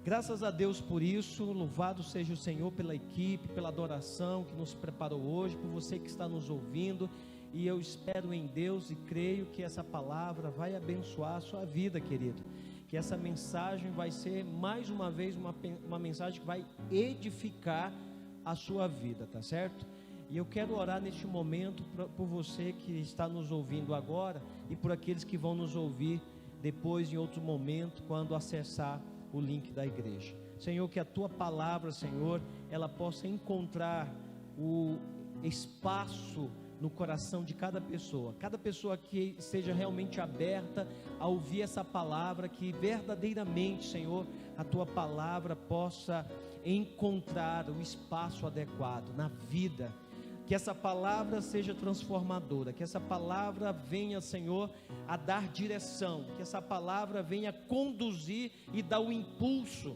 Graças a Deus por isso, louvado seja o Senhor pela equipe, pela adoração que nos preparou hoje, por você que está nos ouvindo, e eu espero em Deus e creio que essa palavra vai abençoar a sua vida, querido, que essa mensagem vai ser mais uma vez uma mensagem que vai edificar a sua vida, tá certo? E eu quero orar neste momento por você que está nos ouvindo agora e por aqueles que vão nos ouvir depois em outro momento, quando acessar o link da igreja. Senhor, que a tua palavra, Senhor, ela possa encontrar o espaço no coração de cada pessoa que esteja realmente aberta a ouvir essa palavra, que verdadeiramente, Senhor, a tua palavra possa encontrar o espaço adequado na vida, que essa palavra seja transformadora, que essa palavra venha, Senhor, a dar direção, que essa palavra venha conduzir e dar o impulso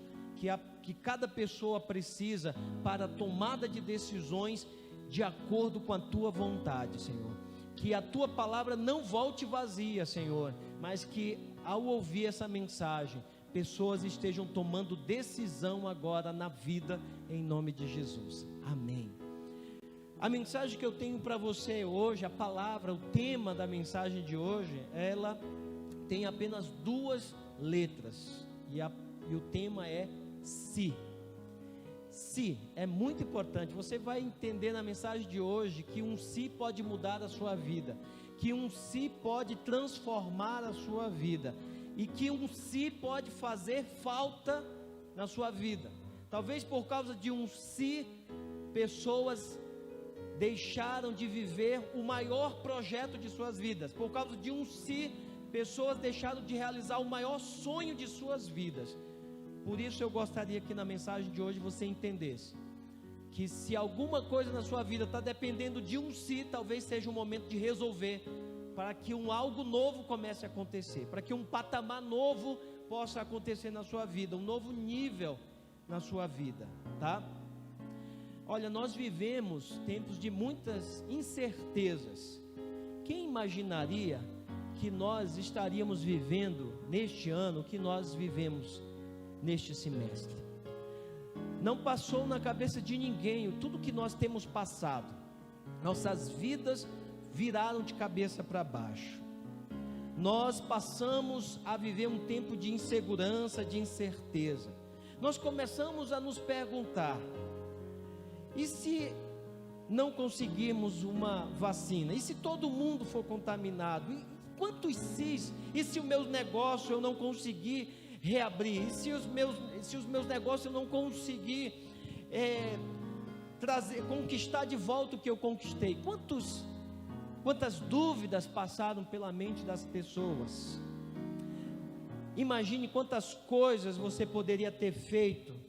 que cada pessoa precisa para a tomada de decisões de acordo com a tua vontade, Senhor. Que a tua palavra não volte vazia, Senhor, mas que ao ouvir essa mensagem, pessoas estejam tomando decisão agora na vida, em nome de Jesus. Amém. A mensagem que eu tenho para você hoje, a palavra, o tema da mensagem de hoje, ela tem apenas 2 letras, e o tema é se. Se é muito importante. Você vai entender na mensagem de hoje que um se pode mudar a sua vida, que um se pode transformar a sua vida, e que um se pode fazer falta na sua vida. Talvez por causa de um se, pessoas deixaram de viver o maior projeto de suas vidas. Por causa de um se, pessoas deixaram de realizar o maior sonho de suas vidas. Por isso eu gostaria que na mensagem de hoje você entendesse que se alguma coisa na sua vida está dependendo de um se, talvez seja o momento de resolver, para que algo novo comece a acontecer, para que um patamar novo possa acontecer na sua vida, um novo nível na sua vida, tá? Olha, nós vivemos tempos de muitas incertezas. Quem imaginaria que nós estaríamos vivendo neste ano o que nós vivemos neste semestre? Não passou na cabeça de ninguém tudo que nós temos passado. Nossas vidas viraram de cabeça para baixo. Nós passamos a viver um tempo de insegurança, de incerteza. Nós começamos a nos perguntar: e se não conseguirmos uma vacina? E se todo mundo for contaminado? E quantos sis? E se o meu negócio eu não conseguir reabrir? E se os meus negócios eu não conseguir conquistar de volta o que eu conquistei? Quantas dúvidas passaram pela mente das pessoas? Imagine quantas coisas você poderia ter feito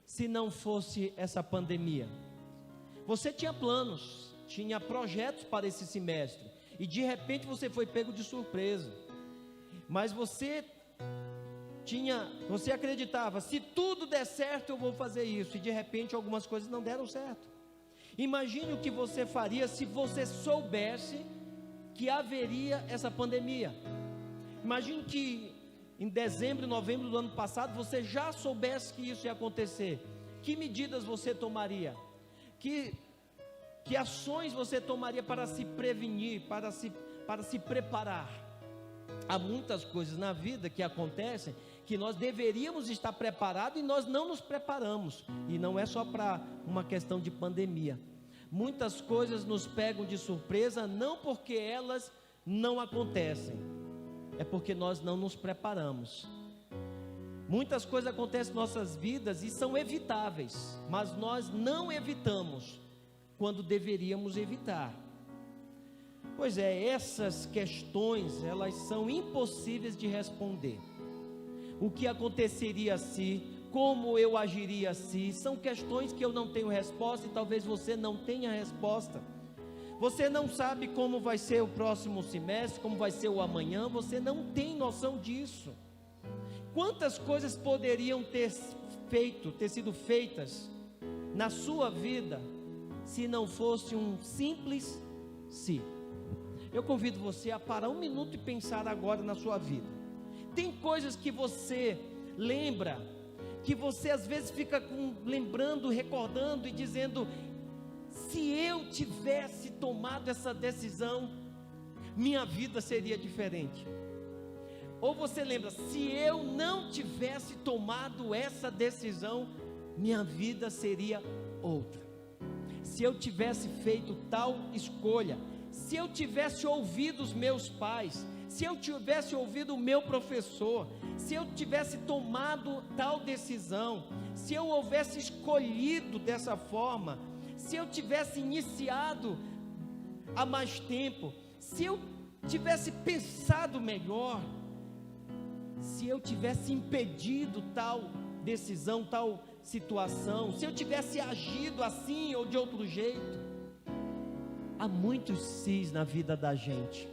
se não fosse essa pandemia. Você tinha planos, tinha projetos para esse semestre, e de repente você foi pego de surpresa. Mas você acreditava: se tudo der certo eu vou fazer isso, e de repente algumas coisas não deram certo. Imagine o que você faria se você soubesse que haveria essa pandemia. Imagine que em dezembro, novembro do ano passado, você já soubesse que isso ia acontecer. Que medidas você tomaria? Que ações você tomaria para se prevenir, para se preparar? Há muitas coisas na vida que acontecem que nós deveríamos estar preparados e nós não nos preparamos. E não é só para uma questão de pandemia. Muitas coisas nos pegam de surpresa, não porque elas não acontecem, é porque nós não nos preparamos. Muitas coisas acontecem em nossas vidas e são evitáveis, mas nós não evitamos quando deveríamos evitar. Pois é, essas questões, elas são impossíveis de responder. O que aconteceria se, como eu agiria se, são questões que eu não tenho resposta, e talvez você não tenha resposta. Você não sabe como vai ser o próximo semestre, como vai ser o amanhã, você não tem noção disso. Quantas coisas poderiam ter sido feitas na sua vida, se não fosse um simples se? Eu convido você a parar um minuto e pensar agora na sua vida. Tem coisas que você lembra que você às vezes fica lembrando, recordando e dizendo: se eu tivesse tomado essa decisão, minha vida seria diferente. Ou você lembra: se eu não tivesse tomado essa decisão, minha vida seria outra. Se eu tivesse feito tal escolha, se eu tivesse ouvido os meus pais, se eu tivesse ouvido o meu professor, se eu tivesse tomado tal decisão, se eu houvesse escolhido dessa forma, se eu tivesse iniciado há mais tempo, se eu tivesse pensado melhor, se eu tivesse impedido tal decisão, tal situação, se eu tivesse agido assim ou de outro jeito. Há muitos sis na vida da gente.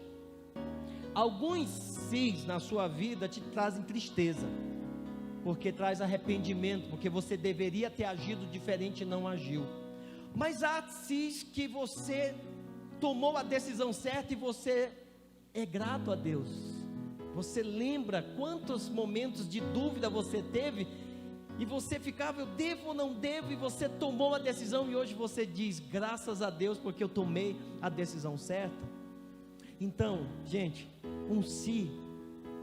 Alguns sis na sua vida te trazem tristeza, porque traz arrependimento, porque você deveria ter agido diferente e não agiu. Mas há sis que você tomou a decisão certa e você é grato a Deus. Você lembra quantos momentos de dúvida você teve e você ficava: eu devo ou não devo? E você tomou a decisão e hoje você diz: graças a Deus, porque eu tomei a decisão certa. Então, gente, um sim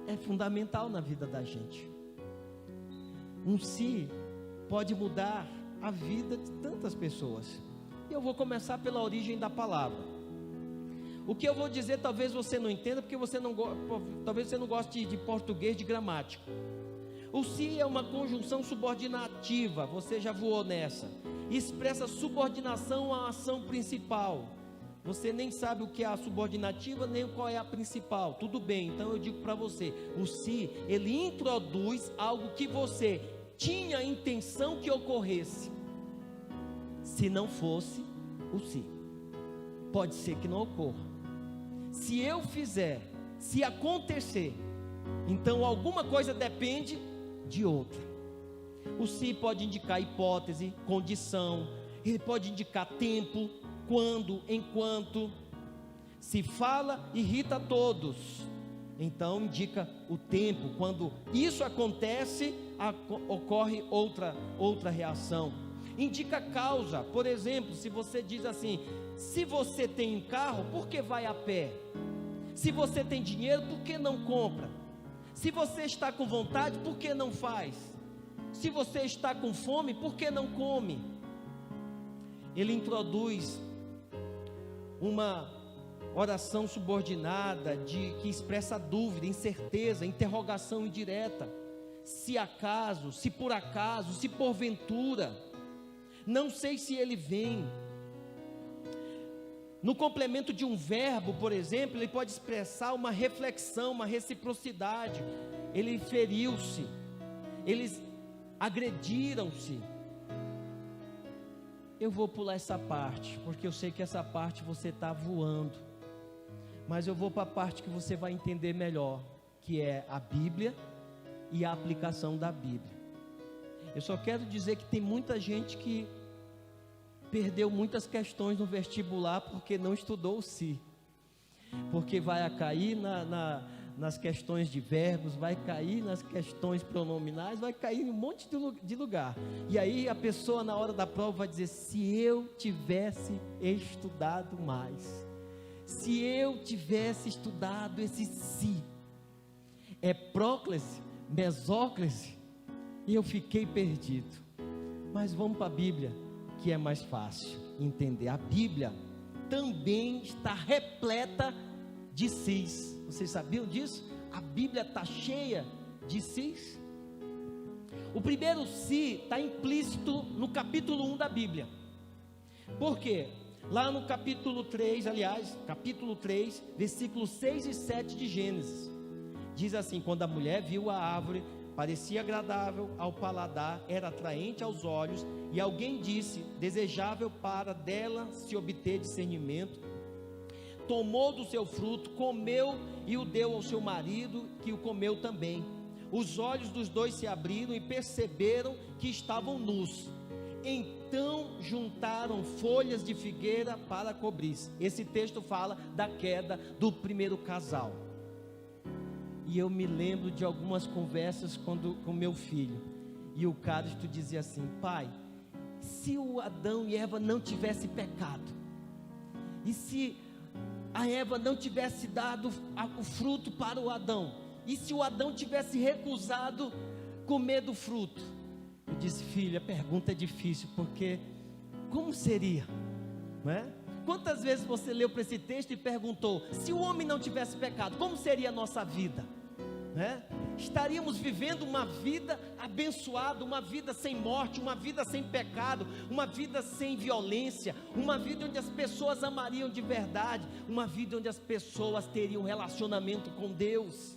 é fundamental na vida da gente. Um sim pode mudar a vida de tantas pessoas. E eu vou começar pela origem da palavra. O que eu vou dizer talvez você não entenda, porque talvez você não goste de português, de gramática. O se é uma conjunção subordinativa, você já voou nessa. Expressa subordinação à ação principal. Você nem sabe o que é a subordinativa, nem qual é a principal. Tudo bem, então eu digo para você: o se, ele introduz algo que você tinha a intenção que ocorresse. Se não fosse o se, pode ser que não ocorra. Se eu fizer, se acontecer, então alguma coisa depende de outra. O se pode indicar hipótese, condição, ele pode indicar tempo, quando, enquanto. Se fala, irrita a todos, então indica o tempo. Quando isso acontece, ocorre outra reação. Indica causa. Por exemplo, se você diz assim: se você tem um carro, por que vai a pé? Se você tem dinheiro, por que não compra? Se você está com vontade, por que não faz? Se você está com fome, por que não come? Ele introduz uma oração subordinada que expressa dúvida, incerteza, interrogação indireta. Se acaso, se por acaso, se porventura, não sei se ele vem. No complemento de um verbo, por exemplo, ele pode expressar uma reflexão, uma reciprocidade. Ele feriu-se, eles agrediram-se. Eu vou pular essa parte, porque eu sei que essa parte você está voando, mas eu vou para a parte que você vai entender melhor, que é a Bíblia e a aplicação da Bíblia. Eu só quero dizer que tem muita gente que perdeu muitas questões no vestibular porque não estudou o se, porque vai cair nas questões de verbos, vai cair nas questões pronominais, vai cair em um monte de lugar, e aí a pessoa na hora da prova vai dizer: se eu tivesse estudado mais, se eu tivesse estudado esse se, é próclise, mesóclise, e eu fiquei perdido. Mas vamos para a Bíblia, que é mais fácil entender. A Bíblia também está repleta de sis. Vocês sabiam disso? A Bíblia está cheia de sis. O primeiro si está implícito no capítulo 1 da Bíblia. Por quê? Lá no capítulo 3, versículos 6 e 7 de Gênesis, diz assim: quando a mulher viu a árvore, parecia agradável ao paladar, era atraente aos olhos, e alguém disse: desejável para dela se obter discernimento, tomou do seu fruto, comeu e o deu ao seu marido, que o comeu também. Os olhos dos dois se abriram e perceberam que estavam nus. Então juntaram folhas de figueira para cobrir-se. Esse texto fala da queda do primeiro casal. E eu me lembro de algumas conversas com meu filho, E o cálice dizia assim: pai, se o Adão e Eva não tivessem pecado, e se a Eva não tivesse dado o fruto para o Adão, e se o Adão tivesse recusado comer do fruto? Eu disse: filho, a pergunta é difícil, porque como seria, não é? Quantas vezes você leu para esse texto e perguntou: se o homem não tivesse pecado, como seria a nossa vida? Né? Estaríamos vivendo uma vida abençoada, uma vida sem morte, uma vida sem pecado, uma vida sem violência, uma vida onde as pessoas amariam de verdade, uma vida onde as pessoas teriam relacionamento com Deus,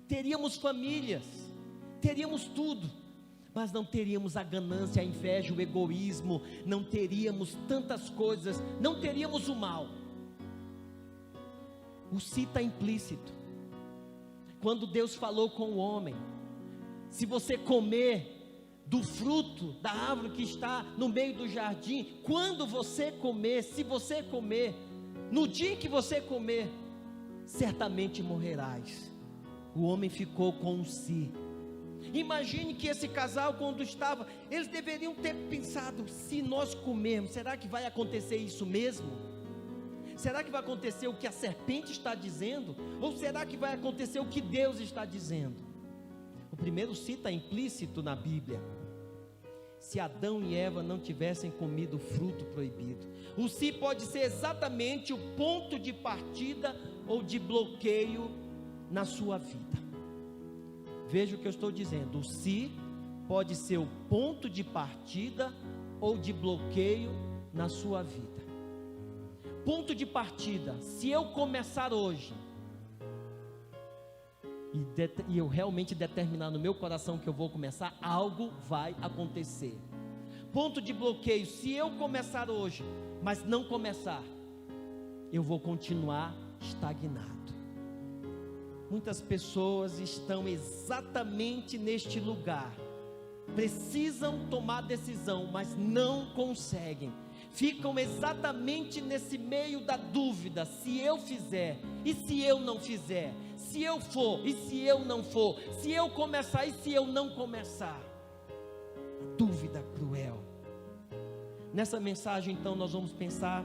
teríamos famílias, teríamos tudo, mas não teríamos a ganância, a inveja, o egoísmo, não teríamos tantas coisas, não teríamos o mal. O se está implícito. Quando Deus falou com o homem: se você comer do fruto da árvore que está no meio do jardim, quando você comer, se você comer, no dia em que você comer, certamente morrerás. O homem ficou com um si. Imagine que esse casal, quando estava, eles deveriam ter pensado: se nós comermos, será que vai acontecer isso mesmo? Será que vai acontecer o que a serpente está dizendo? Ou será que vai acontecer o que Deus está dizendo? O primeiro se está implícito na Bíblia. Se Adão e Eva não tivessem comido o fruto proibido. O se pode ser exatamente o ponto de partida ou de bloqueio na sua vida. Veja o que eu estou dizendo: o se pode ser o ponto de partida ou de bloqueio na sua vida. Ponto de partida: se eu começar hoje e eu realmente determinar no meu coração que eu vou começar, algo vai acontecer. Ponto de bloqueio: se eu começar hoje, mas não começar, eu vou continuar estagnado. Muitas pessoas estão exatamente neste lugar, precisam tomar decisão, mas não conseguem. Ficam exatamente nesse meio da dúvida: se eu fizer, e se eu não fizer, se eu for, e se eu não for, se eu começar, e se eu não começar. A dúvida cruel. Nessa mensagem, então, nós vamos pensar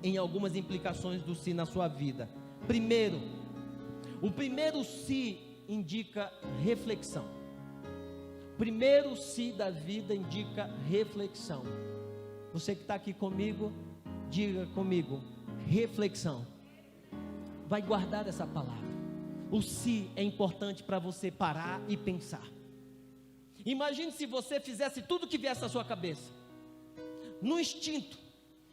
em algumas implicações do se na sua vida. Primeiro, o primeiro se indica reflexão. O primeiro se da vida indica reflexão. Você que está aqui comigo, diga comigo: reflexão. Vai guardar essa palavra. O se é importante para você parar e pensar. Imagine se você fizesse tudo o que viesse à sua cabeça, no instinto.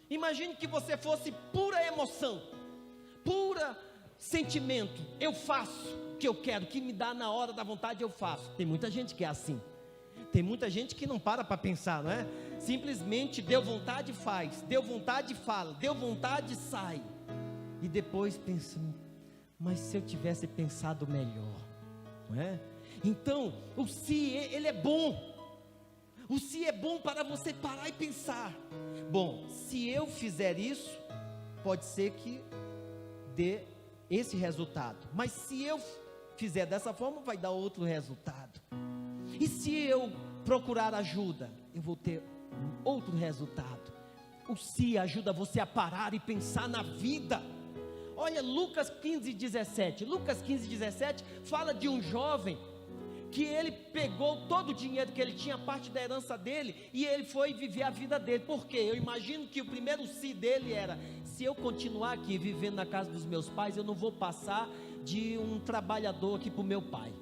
Imagine que você fosse pura emoção, pura sentimento. Eu faço o que eu quero, o que me dá na hora da vontade eu faço. Tem muita gente que é assim. Tem muita gente que não para pensar, não é? Simplesmente deu vontade, faz, deu vontade, fala, deu vontade, sai. E depois pensa: mas se eu tivesse pensado melhor, não é? Então, o se, ele é bom. O se é bom para você parar e pensar: bom, se eu fizer isso, pode ser que dê esse resultado. Mas se eu fizer dessa forma, vai dar outro resultado. E se eu procurar ajuda, eu vou ter outro resultado. O se ajuda você a parar e pensar na vida. Olha Lucas 15:17. Lucas 15:17 fala de um jovem que ele pegou todo o dinheiro que ele tinha, parte da herança dele, e ele foi viver a vida dele. Por quê? Eu imagino que o primeiro se dele era: se eu continuar aqui vivendo na casa dos meus pais, eu não vou passar de um trabalhador aqui para o meu pai.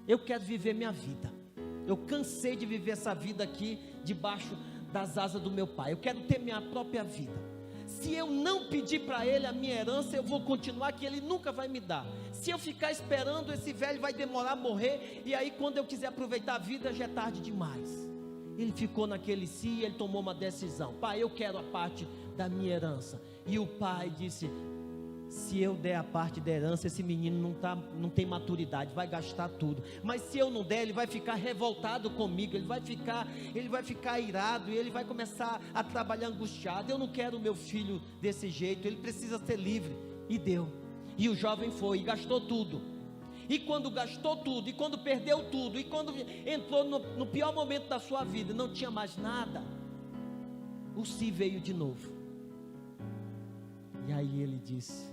Eu quero viver minha vida. Eu cansei de viver essa vida aqui debaixo das asas do meu pai. Eu quero ter minha própria vida. Se eu não pedir para ele a minha herança, eu vou continuar, que ele nunca vai me dar. Se eu ficar esperando, esse velho vai demorar a morrer, e aí quando eu quiser aproveitar a vida, já é tarde demais. Ele ficou naquele si e ele tomou uma decisão: pai, eu quero a parte da minha herança. E o pai disse: se eu der a parte da herança, esse menino não tem maturidade, vai gastar tudo. Mas se eu não der, ele vai ficar revoltado comigo, ele vai ficar irado, e ele vai começar a trabalhar angustiado. Eu não quero o meu filho desse jeito, ele precisa ser livre. E deu. E o jovem foi e gastou tudo. e quando gastou tudo, e quando perdeu tudo, e quando entrou no pior momento da sua vida, não tinha mais nada, o si veio de novo. E aí ele disse: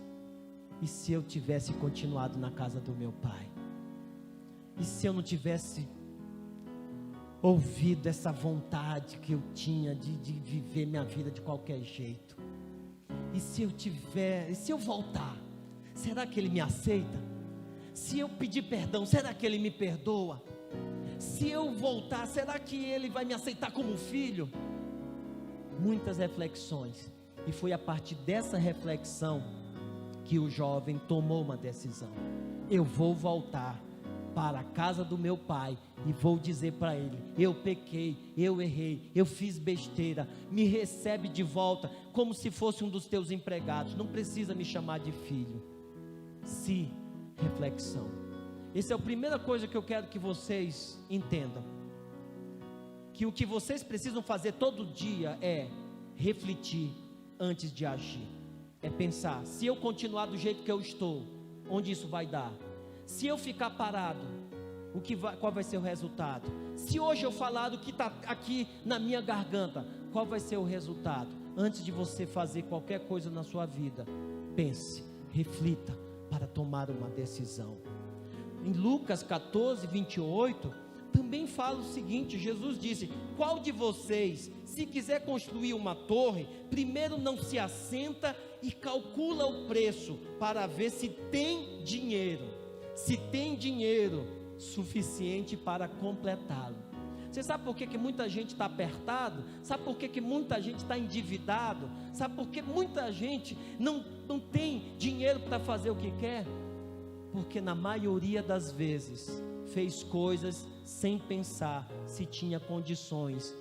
e se eu tivesse continuado na casa do meu pai? E se eu não tivesse ouvido essa vontade que eu tinha de viver minha vida de qualquer jeito? E se eu voltar, será que ele me aceita? Se eu pedir perdão, será que ele me perdoa? Se eu voltar, será que ele vai me aceitar como filho? Muitas reflexões, e foi a partir dessa reflexão que o jovem tomou uma decisão: eu vou voltar para a casa do meu pai e vou dizer para ele: eu pequei, eu errei, eu fiz besteira, me recebe de volta como se fosse um dos teus empregados, não precisa me chamar de filho. Se reflexão, essa é a primeira coisa que eu quero que vocês entendam, que o que vocês precisam fazer todo dia é refletir antes de agir, é pensar: se eu continuar do jeito que eu estou, onde isso vai dar? Se eu ficar parado, qual vai ser o resultado? Se hoje eu falar do que está aqui na minha garganta, qual vai ser o resultado? Antes de você fazer qualquer coisa na sua vida, pense, reflita para tomar uma decisão. Em Lucas 14, 28, também fala o seguinte: Jesus disse: qual de vocês, se quiser construir uma torre, primeiro não se assenta e calcula o preço para ver se tem dinheiro suficiente para completá-lo? Você sabe por que muita gente está apertado? Sabe por que muita gente está endividado? Sabe por que muita gente não tem dinheiro para fazer o que quer? Porque na maioria das vezes fez coisas sem pensar se tinha condições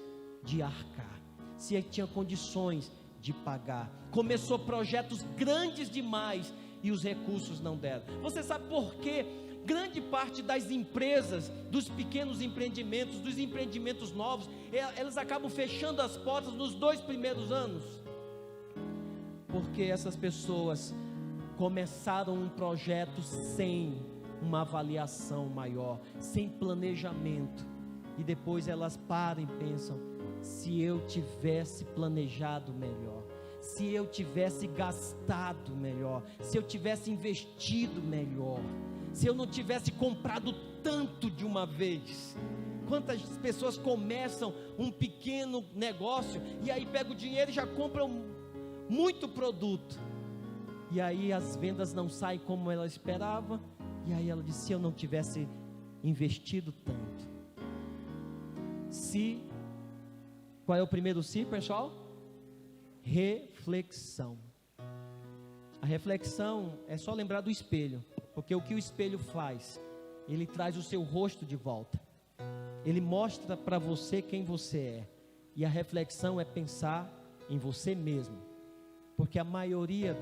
de arcar, se tinha condições de pagar. Começou projetos grandes demais e os recursos não deram. Você sabe por quê? Grande parte das empresas, dos pequenos empreendimentos, dos empreendimentos novos, elas acabam fechando as portas nos 2 primeiros anos, porque essas pessoas começaram um projeto sem uma avaliação maior, sem planejamento, e depois elas param e pensam: se eu tivesse planejado melhor, se eu tivesse gastado melhor, se eu tivesse investido melhor, se eu não tivesse comprado tanto de uma vez. Quantas pessoas começam um pequeno negócio e aí pegam o dinheiro e já compram muito produto, e aí as vendas não saem como ela esperava, e aí ela diz: se eu não tivesse investido tanto. Se, qual é o primeiro se, pessoal? Reflexão. A reflexão é só lembrar do espelho, porque o que o espelho faz? Ele traz o seu rosto de volta, ele mostra para você quem você é, e a reflexão é pensar em você mesmo, porque a maioria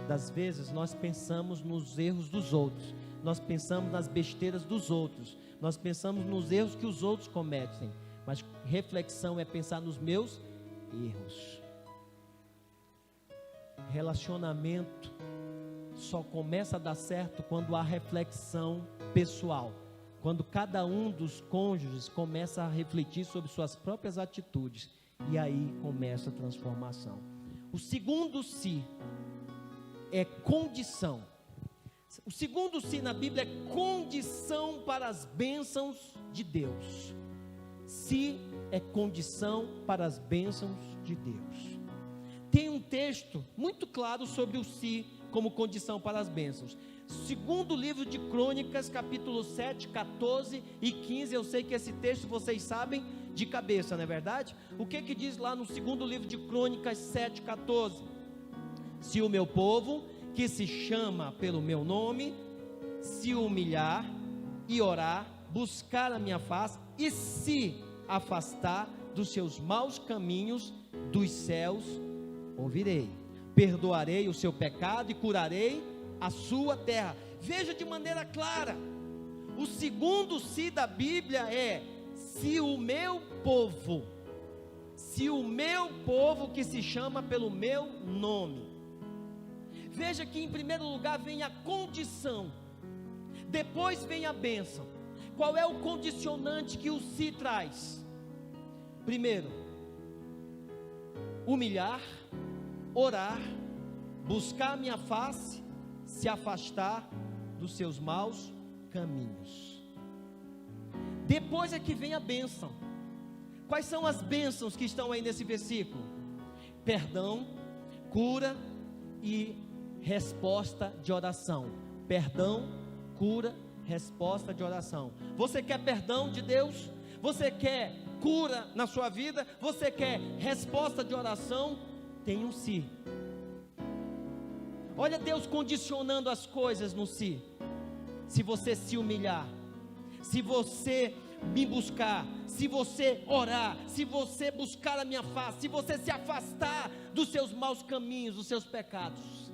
das vezes nós pensamos nos erros dos outros, nós pensamos nas besteiras dos outros, nós pensamos nos erros que os outros cometem, mas reflexão é pensar nos meus erros. Relacionamento só começa a dar certo quando há reflexão pessoal, quando cada um dos cônjuges começa a refletir sobre suas próprias atitudes, e aí começa a transformação. O segundo si é condição. O segundo si na Bíblia é condição para as bênçãos de Deus. Si é condição para as bênçãos de Deus. Tem um texto muito claro sobre o si como condição para as bênçãos. Segundo livro de Crônicas, capítulo 7, 14 e 15. Eu sei que esse texto vocês sabem de cabeça, não é verdade? O que diz lá no segundo livro de Crônicas 7, 14? Se o meu povo, que se chama pelo meu nome, se humilhar e orar, buscar a minha face e se afastar dos seus maus caminhos, dos céus ouvirei, perdoarei o seu pecado e curarei a sua terra. Veja de maneira clara, o segundo si da Bíblia é: se o meu povo que se chama pelo meu nome. Veja que em primeiro lugar vem a condição. Depois vem a bênção. Qual é o condicionante que o se traz? Primeiro, humilhar, orar, buscar a minha face, se afastar dos seus maus caminhos. Depois é que vem a bênção. Quais são as bênçãos que estão aí nesse versículo? Perdão, cura e resposta de oração. Perdão, cura, resposta de oração. Você quer perdão de Deus? Você quer cura na sua vida? Você quer resposta de oração? Tem um si. Olha Deus condicionando as coisas no si. Se você se humilhar, se você me buscar, se você orar, se você buscar a minha face, se você se afastar dos seus maus caminhos, dos seus pecados,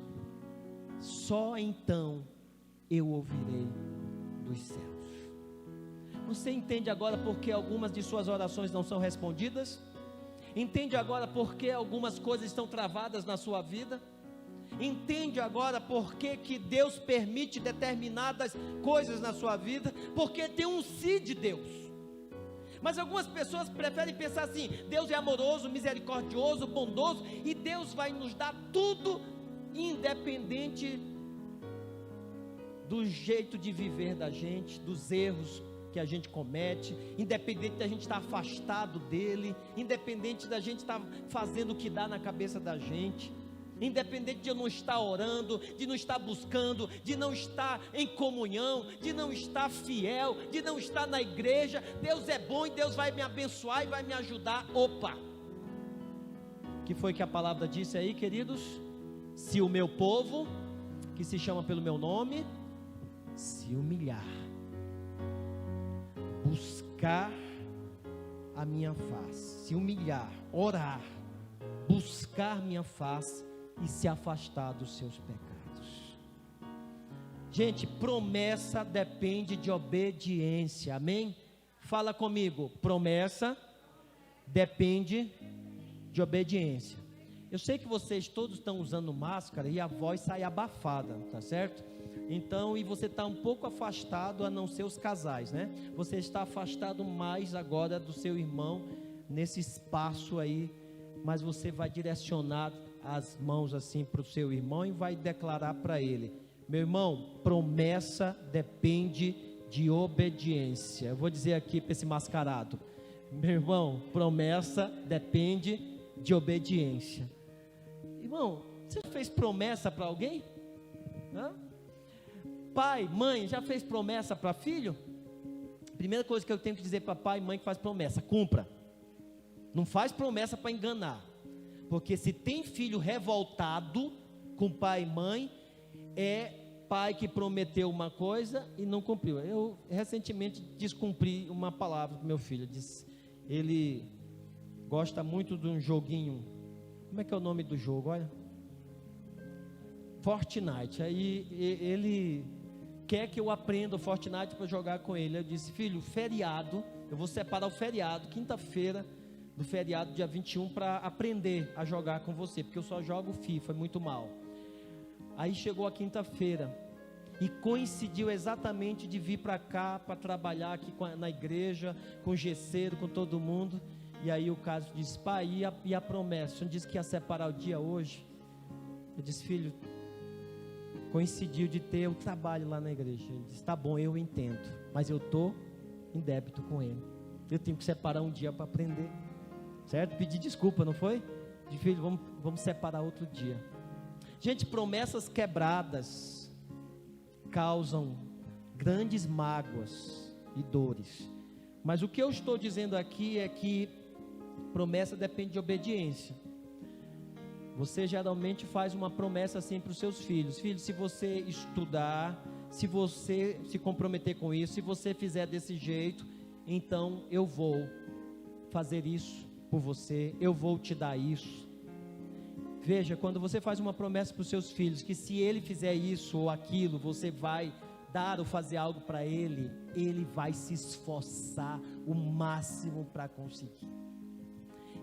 só então eu ouvirei dos céus. Você entende agora porque algumas de suas orações não são respondidas? Entende agora porque algumas coisas estão travadas na sua vida? Entende agora por que Deus permite determinadas coisas na sua vida? Porque tem um sim de Deus. Mas algumas pessoas preferem pensar assim: Deus é amoroso, misericordioso, bondoso, e Deus vai nos dar tudo, independente do jeito de viver da gente, dos erros que a gente comete, independente da gente estar afastado dele, independente da gente estar fazendo o que dá na cabeça da gente, independente de eu não estar orando, de não estar buscando, de não estar em comunhão, de não estar fiel, de não estar na igreja. Deus é bom e Deus vai me abençoar e vai me ajudar. Opa! O que foi que a palavra disse aí, queridos? Se o meu povo, que se chama pelo meu nome, se humilhar, buscar a minha face, se humilhar, orar, buscar minha face e se afastar dos seus pecados. Gente, promessa depende de obediência, amém? Fala comigo, promessa depende de obediência. Eu sei que vocês todos estão usando máscara e a voz sai abafada, tá certo? Então, e você está um pouco afastado, a não ser os casais, né? Você está afastado mais agora do seu irmão, nesse espaço aí, mas você vai direcionar as mãos assim para o seu irmão e vai declarar para ele: meu irmão, promessa depende de obediência. Eu vou dizer aqui para esse mascarado: meu irmão, promessa depende de obediência. Irmão, você fez promessa para alguém? Hã? Pai, mãe, já fez promessa para filho? Primeira coisa que eu tenho que dizer para pai e mãe que faz promessa: cumpra. Não faz promessa para enganar, porque se tem filho revoltado com pai e mãe, é pai que prometeu uma coisa e não cumpriu. Eu recentemente descumpri uma palavra para meu filho. Ele gosta muito de um joguinho. Como é que é o nome do jogo? Olha, Fortnite. Aí ele quer que eu aprenda o Fortnite para jogar com ele. Eu disse: filho, feriado, eu vou separar o feriado, quinta-feira do feriado, dia 21, para aprender a jogar com você, porque eu só jogo FIFA, é muito mal. Aí chegou a quinta-feira e coincidiu exatamente de vir para cá, para trabalhar aqui na igreja, com o gesseiro, com todo mundo. E aí o caso disse: pai, e a promessa? O senhor disse que ia separar o dia hoje. Eu disse: filho, coincidiu de ter o trabalho lá na igreja. Ele disse: tá bom, eu entendo, mas eu estou em débito com ele, eu tenho que separar um dia para aprender, certo? Pedi desculpa, não foi? De filho, vamos separar outro dia. Gente, promessas quebradas causam grandes mágoas e dores, mas o que eu estou dizendo aqui é que promessa depende de obediência. Você geralmente faz uma promessa assim para os seus filhos: filho, se você estudar, se você se comprometer com isso, se você fizer desse jeito, então eu vou fazer isso por você, eu vou te dar isso. Veja, quando você faz uma promessa para os seus filhos, que se ele fizer isso ou aquilo, você vai dar ou fazer algo para ele, ele vai se esforçar o máximo para conseguir.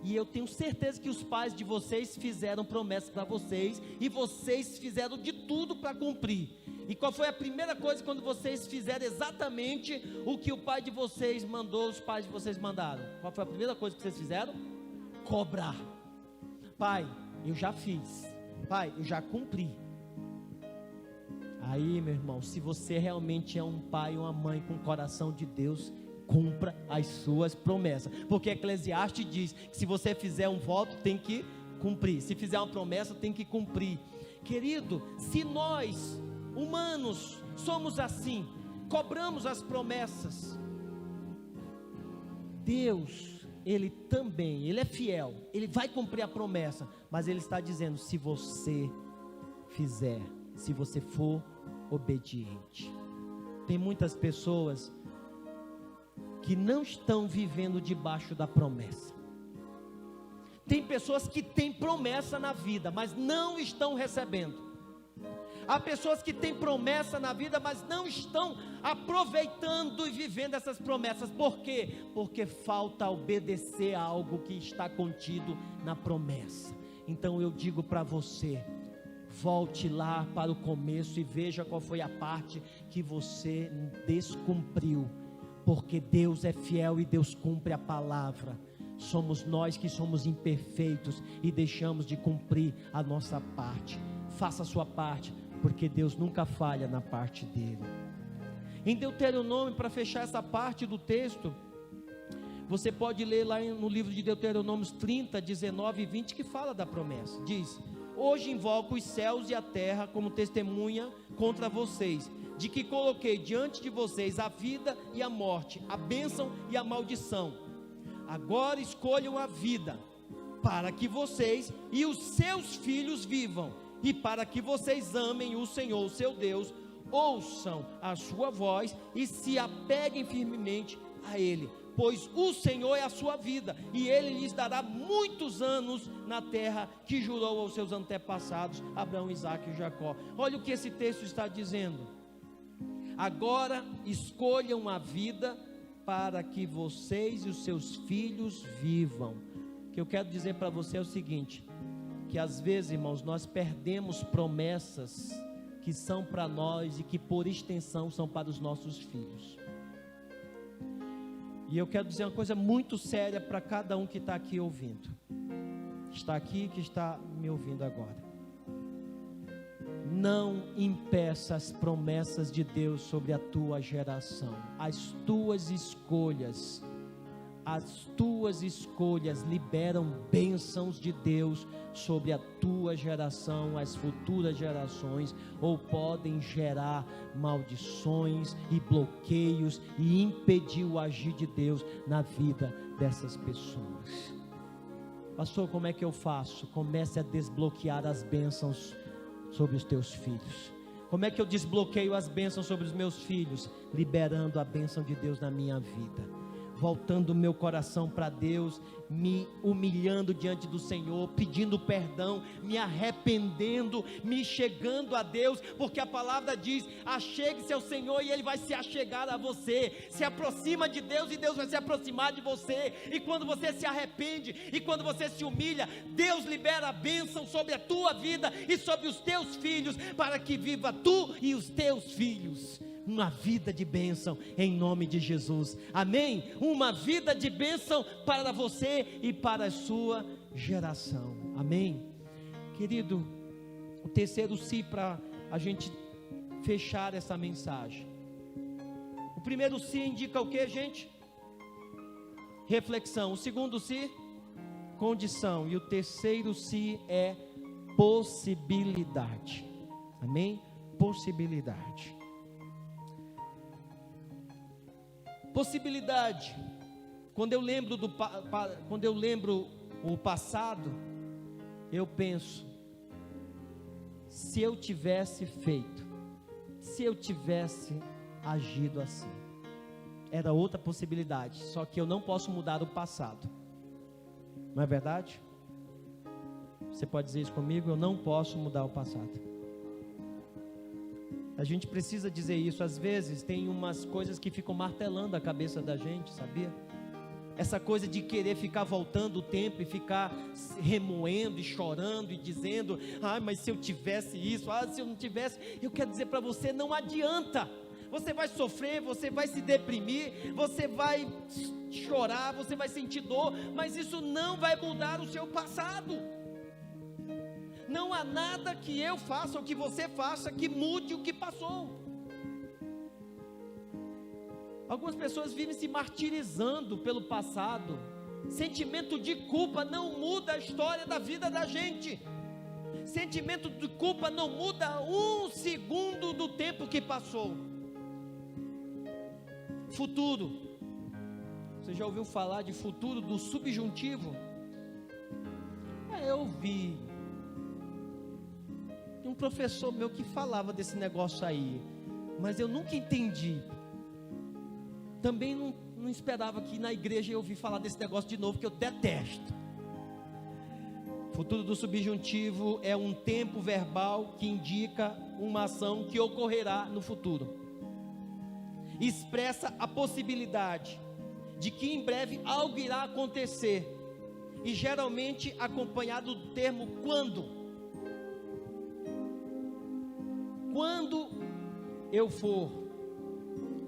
E eu tenho certeza que os pais de vocês fizeram promessas para vocês, e vocês fizeram de tudo para cumprir. E qual foi a primeira coisa quando vocês fizeram exatamente o que o pai de vocês mandou, os pais de vocês mandaram? Qual foi a primeira coisa que vocês fizeram? Cobrar. Pai, eu já fiz. Pai, eu já cumpri. Aí, meu irmão, se você realmente é um pai ou uma mãe com o coração de Deus, cumpra as suas promessas. Porque Eclesiastes diz que se você fizer um voto, tem que cumprir. Se fizer uma promessa, tem que cumprir. Querido, se nós, humanos, somos assim, cobramos as promessas, Deus, Ele também, Ele é fiel, Ele vai cumprir a promessa, mas Ele está dizendo, se você fizer, se você for obediente. Tem muitas pessoas que não estão vivendo debaixo da promessa. Tem pessoas que têm promessa na vida, mas não estão recebendo. Há pessoas que têm promessa na vida, mas não estão aproveitando e vivendo essas promessas. Por quê? Porque falta obedecer a algo que está contido na promessa. Então eu digo para você, volte lá para o começo e veja qual foi a parte que você descumpriu. Porque Deus é fiel e Deus cumpre a palavra. Somos nós que somos imperfeitos e deixamos de cumprir a nossa parte. Faça a sua parte, porque Deus nunca falha na parte dele. Em Deuteronômio, para fechar essa parte do texto, você pode ler lá no livro de Deuteronômios 30, 19 e 20, que fala da promessa. Diz: hoje invoco os céus e a terra como testemunha contra vocês, de que coloquei diante de vocês a vida e a morte, a bênção e a maldição. Agora escolham a vida, para que vocês e os seus filhos vivam, e para que vocês amem o Senhor, seu Deus, ouçam a sua voz e se apeguem firmemente a Ele, pois o Senhor é a sua vida, e Ele lhes dará muitos anos na terra que jurou aos seus antepassados, Abraão, Isaque e Jacó. Olha o que esse texto está dizendo. Agora escolham a vida, para que vocês e os seus filhos vivam. O que eu quero dizer para você é o seguinte, que às vezes, irmãos, nós perdemos promessas que são para nós e que por extensão são para os nossos filhos. E eu quero dizer uma coisa muito séria para cada um que está aqui ouvindo, está aqui, que está me ouvindo agora. Não impeça as promessas de Deus sobre a tua geração. As tuas escolhas liberam bênçãos de Deus sobre a tua geração, as futuras gerações, ou podem gerar maldições e bloqueios e impedir o agir de Deus na vida dessas pessoas. Pastor, como é que eu faço? Comece a desbloquear as bênçãos sobre os teus filhos. Como é que eu desbloqueio as bênçãos sobre os meus filhos? Liberando a bênção de Deus na minha vida, voltando o meu coração para Deus, me humilhando diante do Senhor, pedindo perdão, me arrependendo, me chegando a Deus, porque a palavra diz: achegue-se ao Senhor e Ele vai se achegar a você. Se aproxima de Deus e Deus vai se aproximar de você. E quando você se arrepende e quando você se humilha, Deus libera a bênção sobre a tua vida e sobre os teus filhos, para que viva tu e os teus filhos uma vida de bênção, em nome de Jesus, amém? Uma vida de bênção para você e para a sua geração, amém? Querido, o terceiro si para a gente fechar essa mensagem. O primeiro si indica o que, gente? Reflexão. O segundo si, condição. E o terceiro si é possibilidade, amém? Possibilidade. Possibilidade. Quando eu lembro o passado, eu penso: se eu tivesse feito, se eu tivesse agido assim, era outra possibilidade. Só que eu não posso mudar o passado, não é verdade? Você pode dizer isso comigo? Eu não posso mudar o passado. A gente precisa dizer isso. Às vezes tem umas coisas que ficam martelando a cabeça da gente, sabia? essa coisa de querer ficar voltando o tempo e ficar remoendo e chorando e dizendo, mas se eu tivesse isso, se eu não tivesse, eu quero dizer para você, não adianta. Você vai sofrer, você vai se deprimir, você vai chorar, você vai sentir dor, mas isso não vai mudar o seu passado. Não há nada que eu faça ou que você faça que mude o que passou. Algumas pessoas vivem se martirizando pelo passado. Sentimento de culpa não muda a história da vida da gente. Sentimento de culpa não muda um segundo do tempo que passou. Futuro. Você já ouviu falar de futuro do subjuntivo? Eu ouvi. Tem um professor meu que falava desse negócio aí, mas eu nunca entendi. Também não esperava que na igreja eu ouvi falar desse negócio de novo, que eu detesto. Futuro do subjuntivo é um tempo verbal que indica uma ação que ocorrerá no futuro. Expressa a possibilidade de que em breve algo irá acontecer, e geralmente acompanhado do termo quando. Quando eu for,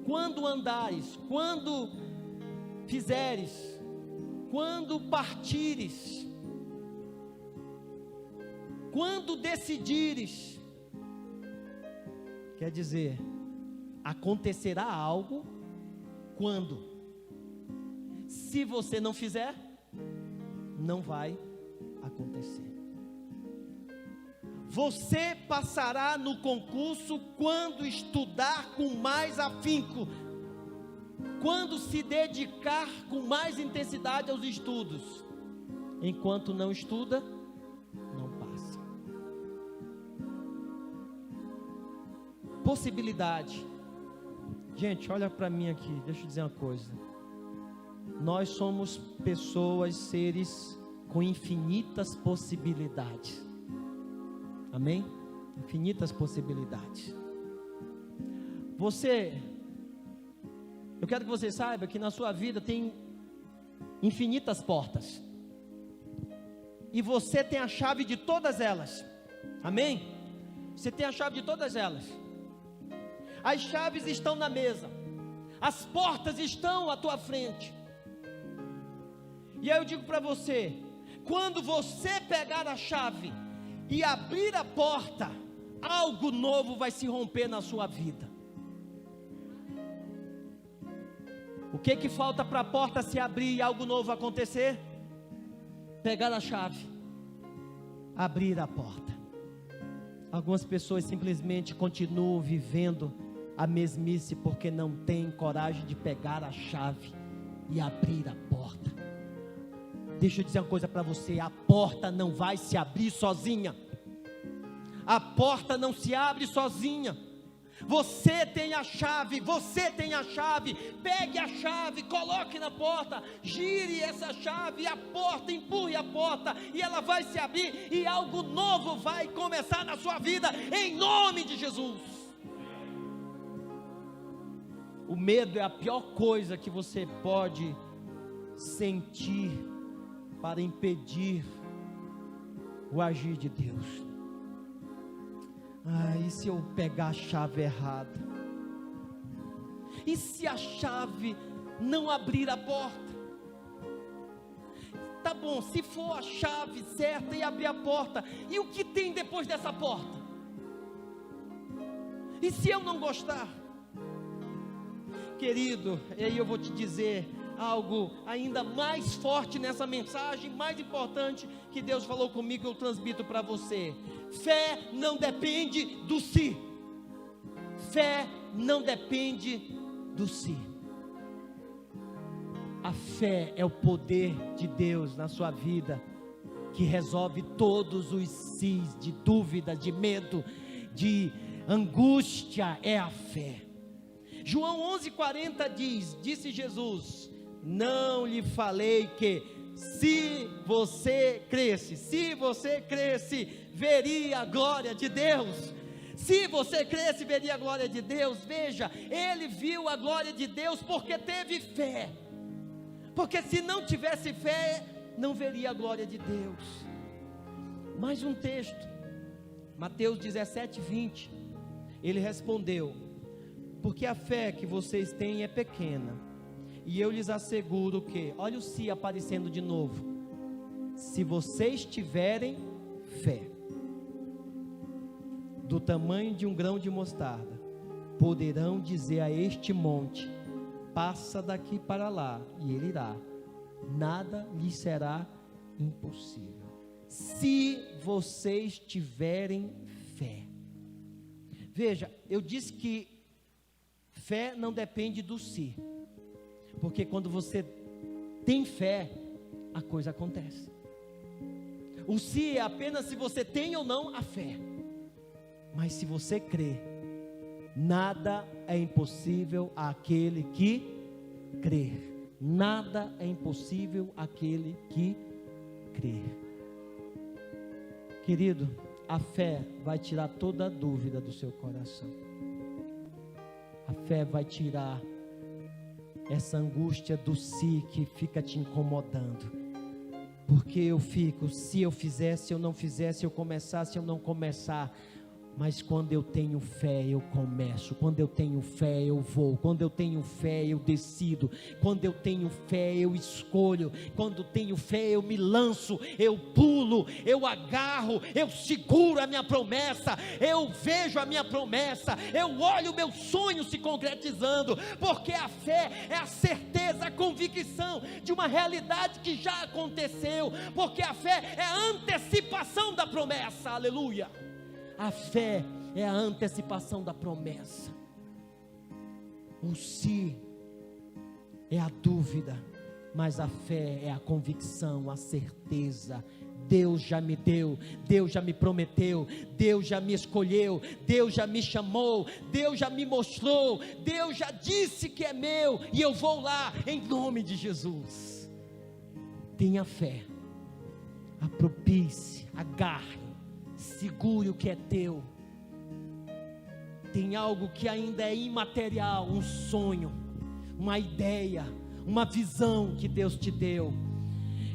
quando andares, quando fizeres, quando partires, quando decidires, quer dizer, acontecerá algo quando. Se você não fizer, não vai acontecer. Você passará no concurso quando estudar com mais afinco, quando se dedicar com mais intensidade aos estudos. Enquanto não estuda, não passa. Possibilidade. Gente, olha para mim aqui, deixa eu dizer uma coisa. Nós somos pessoas, seres com infinitas possibilidades. Amém? Infinitas possibilidades. Eu quero que você saiba que na sua vida tem infinitas portas. E você tem a chave de todas elas. Amém? Você tem a chave de todas elas. As chaves estão na mesa. As portas estão à tua frente. E aí eu digo para você, quando você pegar a chave e abrir a porta, algo novo vai se romper na sua vida. O que falta para a porta se abrir e algo novo acontecer? Pegar a chave, abrir a porta. Algumas pessoas simplesmente continuam vivendo a mesmice porque não têm coragem de pegar a chave e abrir a porta. Deixa eu dizer uma coisa para você, a porta não vai se abrir sozinha. A porta não se abre sozinha. Você tem a chave, pegue a chave, coloque na porta, gire essa chave, a porta, empurre a porta, e ela vai se abrir, e algo novo vai começar na sua vida, em nome de Jesus. O medo é a pior coisa que você pode sentir para impedir o agir de Deus. E se eu pegar a chave errada? E se a chave não abrir a porta? Tá bom, se for a chave certa e abrir a porta, e o que tem depois dessa porta? E se eu não gostar? Querido, e aí eu vou te dizer algo ainda mais forte nessa mensagem, mais importante que Deus falou comigo, eu transmito para você. Fé não depende do si. Fé não depende do si. A fé é o poder de Deus na sua vida, que resolve todos os sis, de dúvida, de medo, de angústia, é a fé. João 11:40 diz, disse Jesus: não lhe falei que se você cresce, veria a glória de Deus. Se você cresce, veria a glória de Deus. Veja, ele viu a glória de Deus porque teve fé. porque se não tivesse fé, não veria a glória de Deus. Mais um texto, Mateus 17:20, ele respondeu: porque a fé que vocês têm é pequena, e eu lhes asseguro que, olha o se aparecendo de novo, se vocês tiverem fé, do tamanho de um grão de mostarda, poderão dizer a este monte: passa daqui para lá, e ele irá, nada lhe será impossível. Se vocês tiverem fé. Veja, eu disse que fé não depende do se, porque quando você tem fé, a coisa acontece. O se é apenas se você tem ou não a fé, mas se você crê, nada é impossível àquele que crê. Nada é impossível àquele que crê. Querido, a fé vai tirar toda a dúvida do seu coração. A fé vai tirar essa angústia do si que fica te incomodando. Porque eu fico, se eu fizesse, se eu não fizesse, se eu começasse, se eu não começar. Mas quando eu tenho fé, eu começo. Quando eu tenho fé, eu vou. Quando eu tenho fé, eu decido. Quando eu tenho fé, eu escolho. Quando tenho fé, eu me lanço, eu pulo, eu agarro, eu seguro a minha promessa, eu vejo a minha promessa, eu olho o meu sonho se concretizando, porque a fé é a certeza, a convicção de uma realidade que já aconteceu, porque a fé é a antecipação da promessa. Aleluia. A fé é a antecipação da promessa. O se é a dúvida, mas a fé é a convicção, a certeza. Deus já me deu, Deus já me prometeu, Deus já me escolheu, Deus já me chamou, Deus já me mostrou, Deus já disse que é meu, e eu vou lá em nome de Jesus. Tenha fé, apropie-se, agarre, segure o que é teu. Tem algo que ainda é imaterial, um sonho, uma ideia, uma visão que Deus te deu.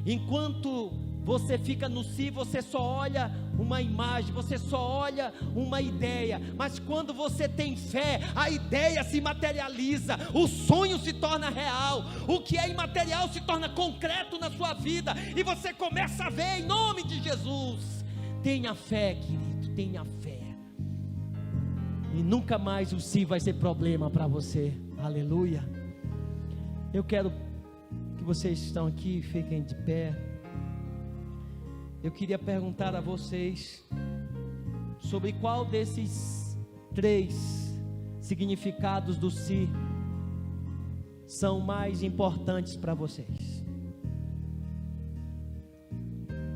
Enquanto você fica no si, você só olha uma imagem, você só olha uma ideia, mas quando você tem fé, a ideia se materializa, o sonho se torna real, o que é imaterial se torna concreto na sua vida, e você começa a ver em nome de Jesus. Tenha fé, querido, tenha fé, e nunca mais o si vai ser problema para você. Aleluia. Eu quero que vocês que estão aqui fiquem de pé. Eu queria perguntar a vocês sobre qual desses 3 significados do si são mais importantes para vocês.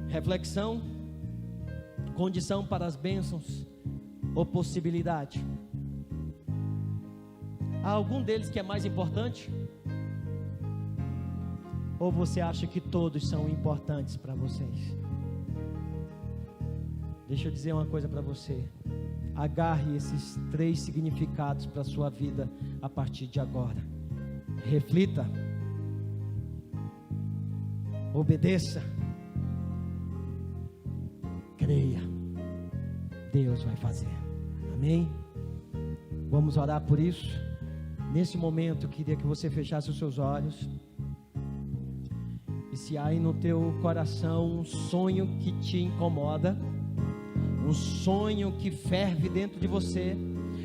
Reflexão, condição para as bênçãos ou possibilidade? Há algum deles que é mais importante? Ou você acha que todos são importantes para vocês? Deixa eu dizer uma coisa para você. Agarre esses 3 significados para a sua vida a partir de agora. Reflita. Obedeça. Creia. Deus vai fazer. Amém? Vamos orar por isso. Nesse momento eu queria que você fechasse os seus olhos. E se há aí no teu coração um sonho que te incomoda, um sonho que ferve dentro de você,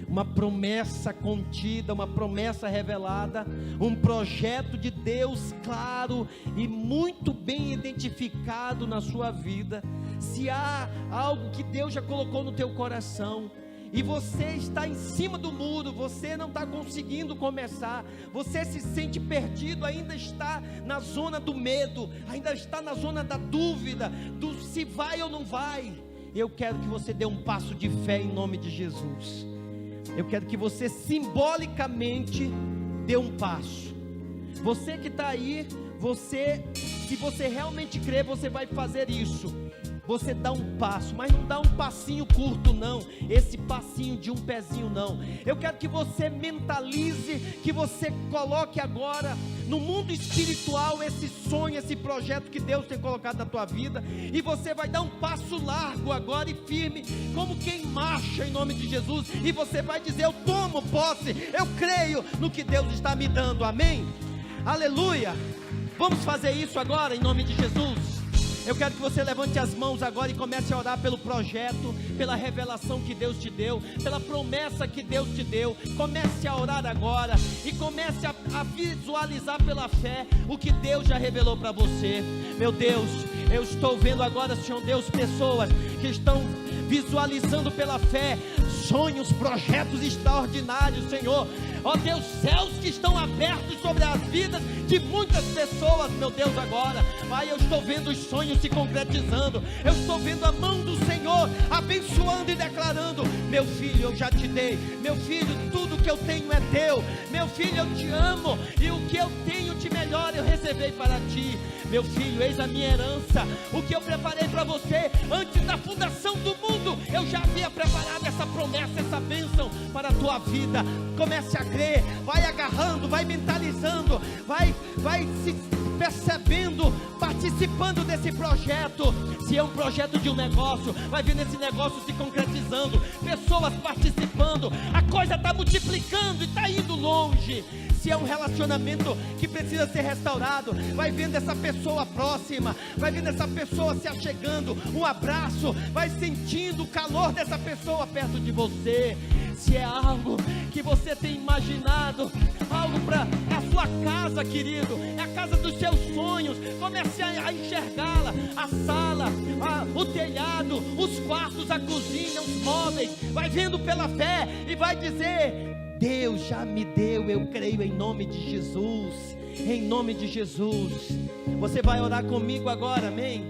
uma promessa contida, uma promessa revelada, um projeto de Deus claro e muito bem identificado na sua vida, se há algo que Deus já colocou no teu coração, e você está em cima do muro, você não está conseguindo começar, você se sente perdido, ainda está na zona do medo, ainda está na zona da dúvida, do se vai ou não vai, eu quero que você dê um passo de fé em nome de Jesus. Eu quero que você simbolicamente dê um passo. Você que está aí, se você realmente crê, você vai fazer isso. você dá um passo, mas não dá um passinho curto não, esse passinho de um pezinho não. Eu quero que você mentalize, que você coloque agora no mundo espiritual esse sonho, esse projeto que Deus tem colocado na tua vida, e você vai dar um passo largo agora e firme, como quem marcha em nome de Jesus, e você vai dizer: eu tomo posse, eu creio no que Deus está me dando, amém? Aleluia! Vamos fazer isso agora em nome de Jesus. Eu quero que você levante as mãos agora e comece a orar pelo projeto, pela revelação que Deus te deu, pela promessa que Deus te deu. Comece a orar agora e comece a visualizar pela fé o que Deus já revelou para você. Meu Deus, eu estou vendo agora, Senhor Deus, pessoas que estão visualizando pela fé sonhos, projetos extraordinários, Senhor. Ó Deus, céus que estão abertos sobre as vidas de muitas pessoas, meu Deus, agora. Pai, eu estou vendo os sonhos se concretizando, eu estou vendo a mão do Senhor abençoando e declarando: meu filho, eu já te dei, meu filho, tudo que eu tenho é teu, meu filho, eu te amo, e o que eu tenho de melhor eu reservei para ti, meu filho, eis a minha herança, o que eu preparei para você antes da fundação do mundo, eu já havia preparado essa promessa, essa bênção para a tua vida. Comece a crer, vai agarrando, vai mentalizando, vai se percebendo, participando desse projeto. Se é um projeto de um negócio, vai vendo esse negócio se concretizando, pessoas participando, a coisa está multiplicando e está indo longe. Se é um relacionamento que precisa ser restaurado, vai vendo essa pessoa próxima, vai vendo essa pessoa se achegando, um abraço, vai sentindo o calor dessa pessoa perto de você. Se é algo que você tem imaginado, algo para a sua casa, querido, é a casa dos seus sonhos, comece a enxergá-la, a sala, o telhado, os quartos, a cozinha, os móveis, vai vendo pela fé e vai dizer: Deus já me deu, eu creio em nome de Jesus, em nome de Jesus. Você vai orar comigo agora, amém?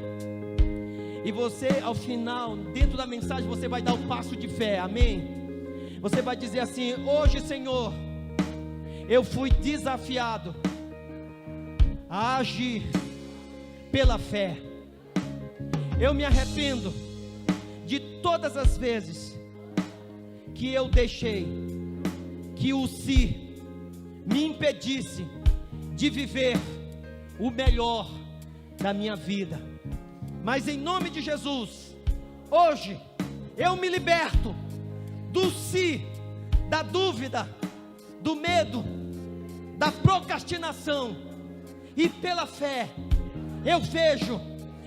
E você, ao final, dentro da mensagem, você vai dar o passo de fé, amém? Você vai dizer assim: hoje, Senhor, eu fui desafiado a agir pela fé. Eu me arrependo de todas as vezes que eu deixei que o si me impedisse de viver o melhor da minha vida. Mas em nome de Jesus, hoje eu me liberto do si, da dúvida, do medo, da procrastinação, e pela fé eu vejo,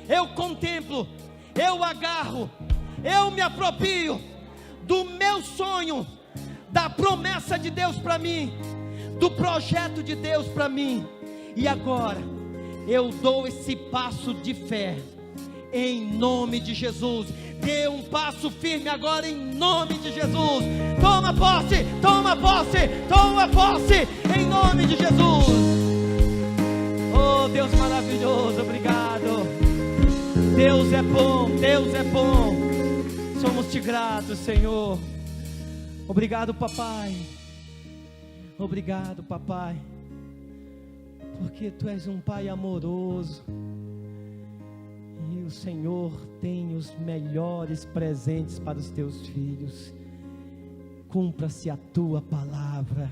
eu contemplo, eu agarro, eu me aproprio do meu sonho, da promessa de Deus para mim, do projeto de Deus para mim. E agora eu dou esse passo de fé em nome de Jesus. Dê um passo firme agora em nome de Jesus. Toma posse, toma posse, toma posse em nome de Jesus. Oh Deus maravilhoso, obrigado. Deus é bom, Deus é bom. Somos te gratos, Senhor. Obrigado, papai. Obrigado, papai, porque tu és um pai amoroso, e o Senhor tem os melhores presentes para os teus filhos. Cumpra-se a tua palavra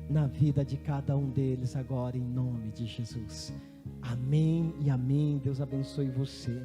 na vida de cada um deles agora, em nome de Jesus. Amém e amém. Deus abençoe você.